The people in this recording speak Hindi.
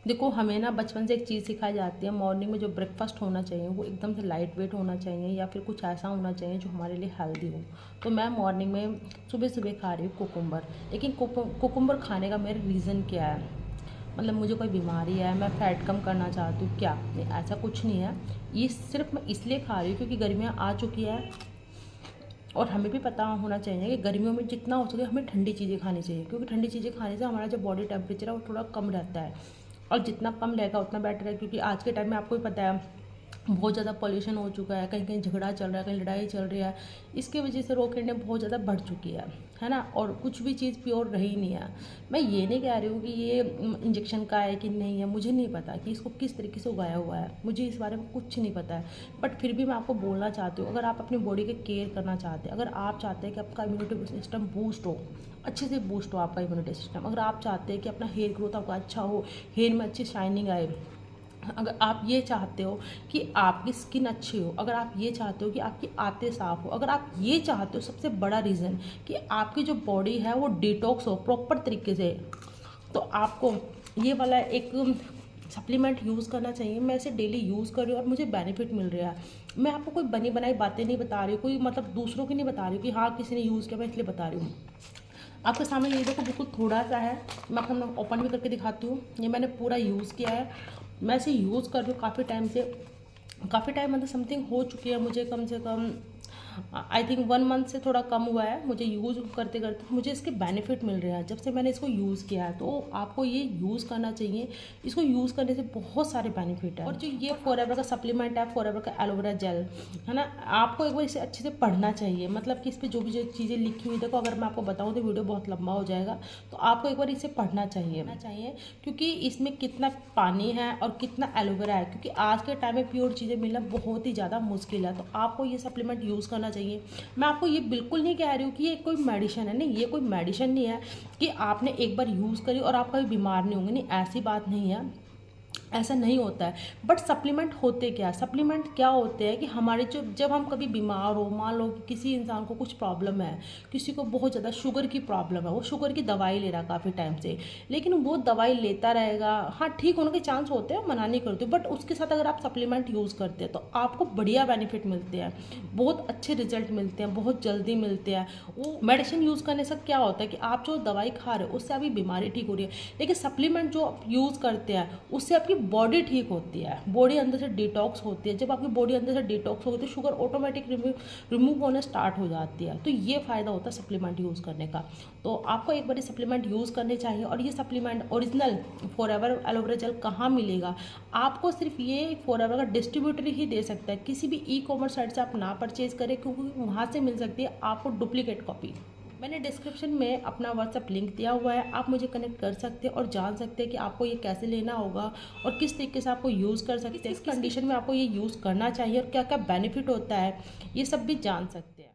देखो, हमें ना बचपन से एक चीज़ सिखाई जाती है, मॉर्निंग में जो ब्रेकफास्ट होना चाहिए वो एकदम से लाइट वेट होना चाहिए या फिर कुछ ऐसा होना चाहिए जो हमारे लिए हेल्दी हो। तो मैं मॉर्निंग में सुबह सुबह खा रही हूँ कुकुम्बर। लेकिन कुकुम्बर खाने का मेरा रीज़न क्या है? मतलब मुझे कोई बीमारी है, मैं फ़ैट कम करना चाहती हूँ क्या? नहीं, ऐसा कुछ नहीं है। ये सिर्फ मैं इसलिए खा रही हूँ क्योंकि गर्मियाँ आ चुकी है और हमें भी पता होना चाहिए कि गर्मियों में जितना हो सके हमें ठंडी चीज़ें खानी चाहिए, क्योंकि ठंडी चीज़ें खाने से हमारा जो बॉडी टेम्परेचर है वो थोड़ा कम रहता है। और जितना कम रहेगा उतना बेटर है, क्योंकि आज के टाइम में आपको भी पता है बहुत ज़्यादा पॉल्यूशन हो चुका है, कहीं कहीं झगड़ा चल रहा है, कहीं लड़ाई चल रही है। इसकी वजह से रोग किरणें बहुत ज़्यादा बढ़ चुकी है ना, और कुछ भी चीज़ प्योर रही नहीं है। मैं ये नहीं कह रही हूँ कि ये इंजेक्शन का है कि नहीं है, मुझे नहीं पता कि इसको किस तरीके से उगाया हुआ है, मुझे इस बारे में कुछ नहीं पता है। बट फिर भी मैं आपको बोलना चाहती हूँ, अगर आप अपनी बॉडी के केयर करना चाहते हैं, अगर आप चाहते हैं कि आपका इम्यूनिटी सिस्टम बूस्ट हो, अच्छे से बूस्ट हो आपका इम्यूनिटी सिस्टम, अगर आप चाहते हैं कि अपना हेयर ग्रोथ आपका अच्छा हो, हेयर में अच्छी शाइनिंग आए, अगर आप ये चाहते हो कि आपकी स्किन अच्छी हो, अगर आप ये चाहते हो कि आपकी आंतें साफ़ हो, अगर आप ये चाहते हो, सबसे बड़ा रीज़न कि आपकी जो बॉडी है वो डिटॉक्स हो प्रॉपर तरीके से, तो आपको ये वाला एक सप्लीमेंट यूज़ करना चाहिए। मैं इसे डेली यूज़ कर रही हूँ और मुझे बेनिफिट मिल रहा है। मैं आपको कोई बनी बनाई बातें नहीं बता रही हूँ, कोई मतलब दूसरों की नहीं बता रही हूँ कि हाँ किसी ने यूज़ किया मैं इसलिए बता रही हूँ। आपके सामने ये देखो, बिल्कुल थोड़ा सा है, मैं आपको ओपन भी करके दिखाती हूँ। ये मैंने पूरा यूज़ किया है, मैं इसे यूज़ कर रही हूँ काफ़ी टाइम से। काफ़ी टाइम मतलब समथिंग हो चुकी है मुझे, कम से कम आई थिंक 1 मंथ से थोड़ा कम हुआ है मुझे यूज़ करते करते। मुझे इसके बेनिफिट मिल रहे हैं जब से मैंने इसको यूज़ किया है। तो आपको ये यूज़ करना चाहिए, इसको यूज़ करने से बहुत सारे बेनिफिट है। और जो ये फॉरएवर का सप्लीमेंट है, फॉरएवर का एलोवेरा जेल है ना, आपको एक बार इसे अच्छे से पढ़ना चाहिए। मतलब कि इस पर जो भी जो चीज़ें लिखी हुई, देखो अगर मैं आपको बताऊँ तो वीडियो बहुत लंबा हो जाएगा, तो आपको एक बार इसे पढ़ना चाहिए क्योंकि इसमें कितना पानी है और कितना एलोवेरा है, क्योंकि आज के टाइम में प्योर चीज़ें मिलना बहुत ही ज़्यादा मुश्किल है। तो आपको ये सप्लीमेंट यूज़ करना चाहिए। मैं आपको ये बिल्कुल नहीं कह रही हूँ कि ये कोई मेडिसिन है, नहीं, ये कोई मेडिसिन नहीं है कि आपने एक बार यूज़ करी और आप कभी बीमार नहीं होंगे, नहीं, ऐसी बात नहीं है, ऐसा नहीं होता है। बट सप्लीमेंट होते क्या है? सप्लीमेंट क्या होते हैं कि हमारे जो जब हम कभी बीमार हो, मान लो कि किसी इंसान को कुछ प्रॉब्लम है, किसी को बहुत ज़्यादा शुगर की प्रॉब्लम है, वो शुगर की दवाई ले रहा है काफ़ी टाइम से, लेकिन वो दवाई लेता रहेगा, हाँ ठीक होने के चांस होते हैं, मना नहीं करती, बट उसके साथ अगर आप सप्लीमेंट यूज़ करते हैं तो आपको बढ़िया बेनिफिट मिलते हैं, बहुत अच्छे रिजल्ट मिलते हैं, बहुत जल्दी मिलते हैं। वो मेडिसिन यूज़ करने से क्या होता है कि आप जो दवाई खा रहे हो उससे अभी बीमारी ठीक हो रही है, लेकिन सप्लीमेंट जो आप यूज़ करते हैं उससे आपकी बॉडी ठीक होती है, बॉडी अंदर से डिटॉक्स होती है। जब आपकी बॉडी अंदर से डिटॉक्स होती है तो शुगर ऑटोमेटिक रिमूव होने स्टार्ट हो जाती है। तो ये फ़ायदा होता है सप्लीमेंट यूज़ करने का। तो आपको एक बार सप्लीमेंट यूज़ करने चाहिए। और ये supplement original forever aloe vera gel कहाँ मिलेगा? आपको सिर्फ ये फॉरएवर का डिस्ट्रीब्यूटर ही दे सकता है, किसी भी ई कॉमर्स साइट से आप ना परचेज करें, क्योंकि वहाँ से मिल सकती है आपको डुप्लीकेट कॉपी। मैंने डिस्क्रिप्शन में अपना व्हाट्सअप लिंक दिया हुआ है, आप मुझे कनेक्ट कर सकते हैं और जान सकते हैं कि आपको ये कैसे लेना होगा और किस तरीके से आपको यूज़ कर सकते हैं, किस कंडीशन में आपको ये यूज़ करना चाहिए और क्या क्या बेनिफिट होता है, ये सब भी जान सकते हैं।